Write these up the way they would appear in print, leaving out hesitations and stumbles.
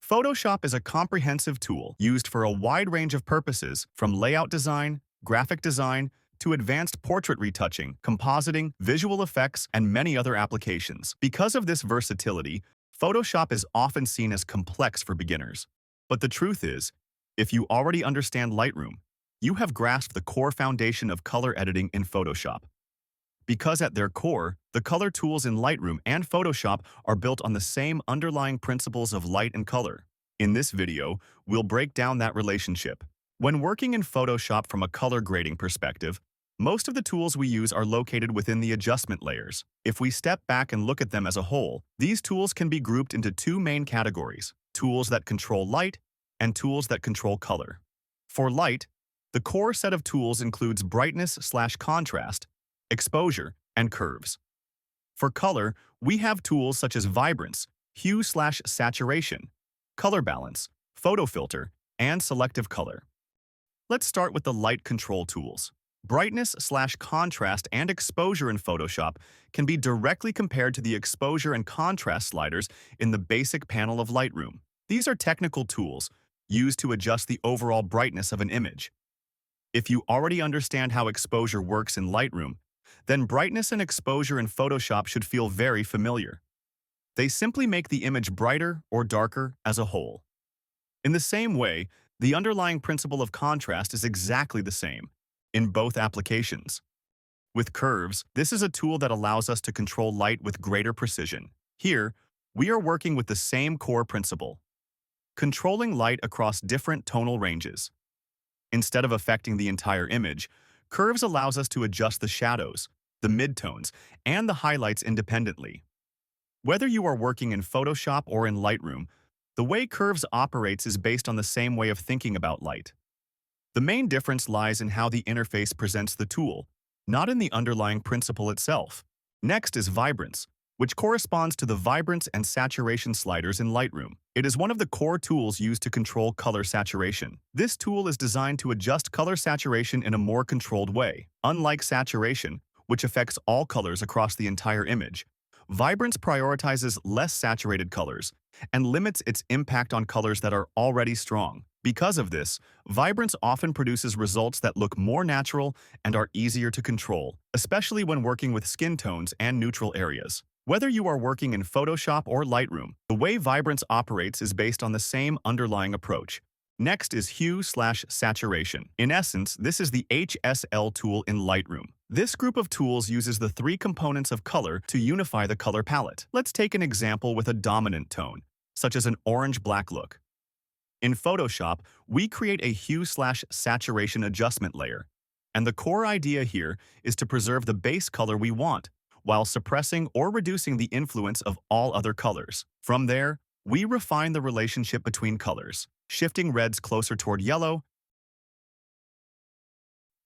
Photoshop is a comprehensive tool used for a wide range of purposes, from layout design, graphic design, to advanced portrait retouching, compositing, visual effects, and many other applications. Because of this versatility, Photoshop is often seen as complex for beginners. But the truth is, if you already understand Lightroom, you have grasped the core foundation of color editing in Photoshop. Because at their core, the color tools in Lightroom and Photoshop are built on the same underlying principles of light and color. In this video, we'll break down that relationship. When working in Photoshop from a color grading perspective, most of the tools we use are located within the adjustment layers. If we step back and look at them as a whole, these tools can be grouped into two main categories: tools that control light and tools that control color. For light, the core set of tools includes brightness/contrast, exposure, and curves. For color, we have tools such as Vibrance, hue/saturation, color balance, photo filter, and selective color. Let's start with the light control tools. Brightness/contrast and exposure in Photoshop can be directly compared to the exposure and contrast sliders in the basic panel of Lightroom. These are technical tools used to adjust the overall brightness of an image. If you already understand how exposure works in Lightroom, then brightness and exposure in Photoshop should feel very familiar. They simply make the image brighter or darker as a whole. In the same way, the underlying principle of contrast is exactly the same in both applications. With curves, this is a tool that allows us to control light with greater precision. Here, we are working with the same core principle, controlling light across different tonal ranges. Instead of affecting the entire image, curves allows us to adjust the shadows, the midtones, and the highlights independently. Whether you are working in Photoshop or in Lightroom, the way curves operates is based on the same way of thinking about light. The main difference lies in how the interface presents the tool, not in the underlying principle itself. Next is Vibrance, which corresponds to the vibrance and saturation sliders in Lightroom. It is one of the core tools used to control color saturation. This tool is designed to adjust color saturation in a more controlled way. Unlike saturation, which affects all colors across the entire image, Vibrance prioritizes less saturated colors and limits its impact on colors that are already strong. Because of this, Vibrance often produces results that look more natural and are easier to control, especially when working with skin tones and neutral areas. Whether you are working in Photoshop or Lightroom, the way Vibrance operates is based on the same underlying approach. Next is hue/saturation. In essence, this is the HSL tool in Lightroom. This group of tools uses the three components of color to unify the color palette. Let's take an example with a dominant tone, such as an orange-black look. In Photoshop, we create a hue/saturation adjustment layer, and the core idea here is to preserve the base color we want, while suppressing or reducing the influence of all other colors. From there, we refine the relationship between colors, shifting reds closer toward yellow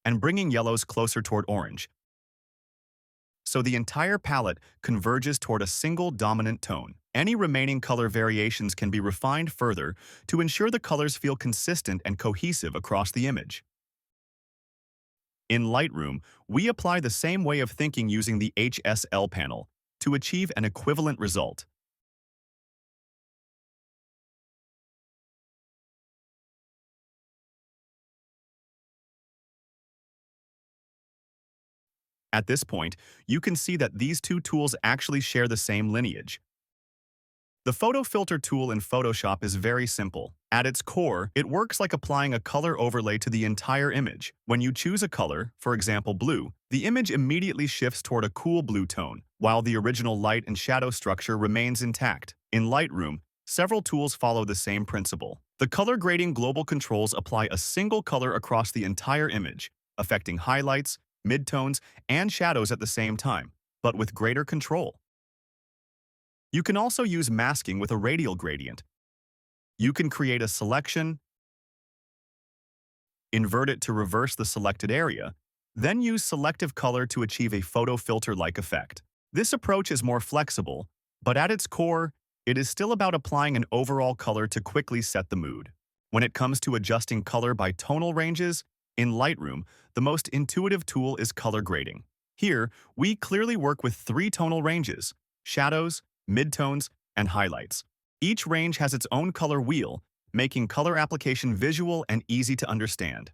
and bringing yellows closer toward orange, so the entire palette converges toward a single dominant tone. Any remaining color variations can be refined further to ensure the colors feel consistent and cohesive across the image. In Lightroom, we apply the same way of thinking using the HSL panel to achieve an equivalent result. At this point, you can see that these two tools actually share the same lineage. The photo filter tool in Photoshop is very simple. At its core, it works like applying a color overlay to the entire image. When you choose a color, for example blue, the image immediately shifts toward a cool blue tone, while the original light and shadow structure remains intact. In Lightroom, several tools follow the same principle. The color grading global controls apply a single color across the entire image, affecting highlights, midtones, and shadows at the same time, but with greater control. You can also use masking with a radial gradient. You can create a selection, invert it to reverse the selected area, then use selective color to achieve a photo filter-like effect. This approach is more flexible, but at its core, it is still about applying an overall color to quickly set the mood. When it comes to adjusting color by tonal ranges, in Lightroom, the most intuitive tool is color grading. Here, we clearly work with three tonal ranges: shadows, midtones, and highlights. Each range has its own color wheel, making color application visual and easy to understand.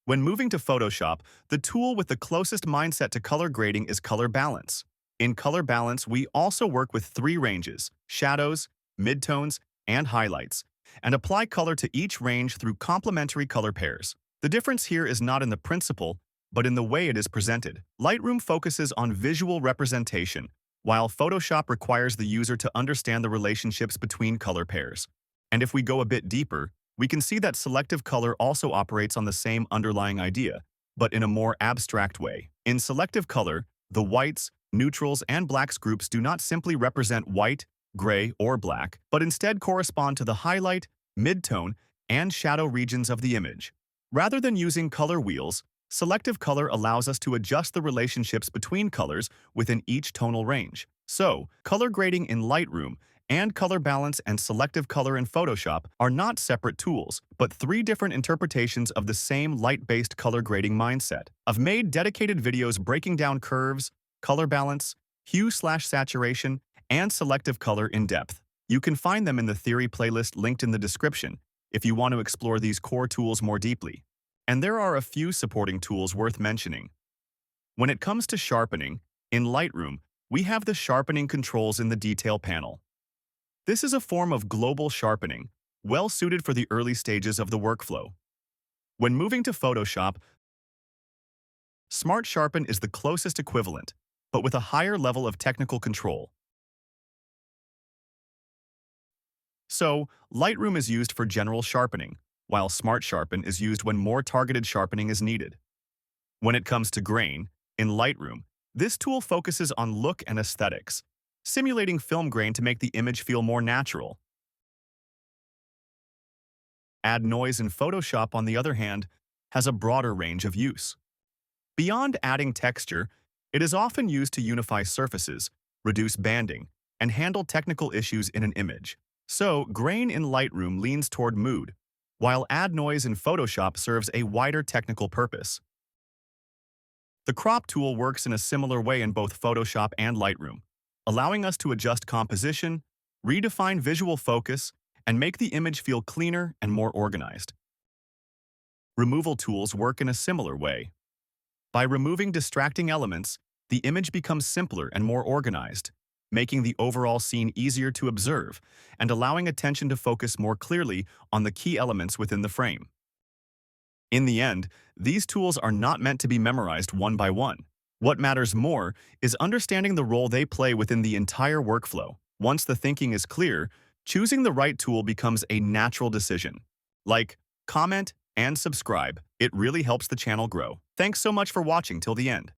When moving to Photoshop, the tool with the closest mindset to color grading is color balance. In color balance, we also work with three ranges: shadows, midtones, and highlights, and apply color to each range through complementary color pairs. The difference here is not in the principle, but in the way it is presented. Lightroom focuses on visual representation, while Photoshop requires the user to understand the relationships between color pairs. And if we go a bit deeper, we can see that selective color also operates on the same underlying idea, but in a more abstract way. In selective color, the whites, neutrals, and blacks groups do not simply represent white, gray, or black, but instead correspond to the highlight, midtone, and shadow regions of the image. Rather than using color wheels, selective color allows us to adjust the relationships between colors within each tonal range. So, color grading in Lightroom and color balance and selective color in Photoshop are not separate tools, but three different interpretations of the same light-based color grading mindset. I've made dedicated videos breaking down curves, color balance, hue/saturation, and selective color in depth. You can find them in the theory playlist linked in the description if you want to explore these core tools more deeply. And there are a few supporting tools worth mentioning. When it comes to sharpening, in Lightroom, we have the sharpening controls in the detail panel. This is a form of global sharpening, well suited for the early stages of the workflow. When moving to Photoshop, Smart Sharpen is the closest equivalent, but with a higher level of technical control. So, Lightroom is used for general sharpening, while Smart Sharpen is used when more targeted sharpening is needed. When it comes to grain, in Lightroom, this tool focuses on look and aesthetics, simulating film grain to make the image feel more natural. Add noise in Photoshop, on the other hand, has a broader range of use. Beyond adding texture, it is often used to unify surfaces, reduce banding, and handle technical issues in an image. So, grain in Lightroom leans toward mood, while add noise in Photoshop serves a wider technical purpose. The crop tool works in a similar way in both Photoshop and Lightroom, allowing us to adjust composition, redefine visual focus, and make the image feel cleaner and more organized. Removal tools work in a similar way. By removing distracting elements, the image becomes simpler and more organized, making the overall scene easier to observe and allowing attention to focus more clearly on the key elements within the frame. In the end, these tools are not meant to be memorized one by one. What matters more is understanding the role they play within the entire workflow. Once the thinking is clear, choosing the right tool becomes a natural decision. Like, comment, and subscribe. It really helps the channel grow. Thanks so much for watching till the end.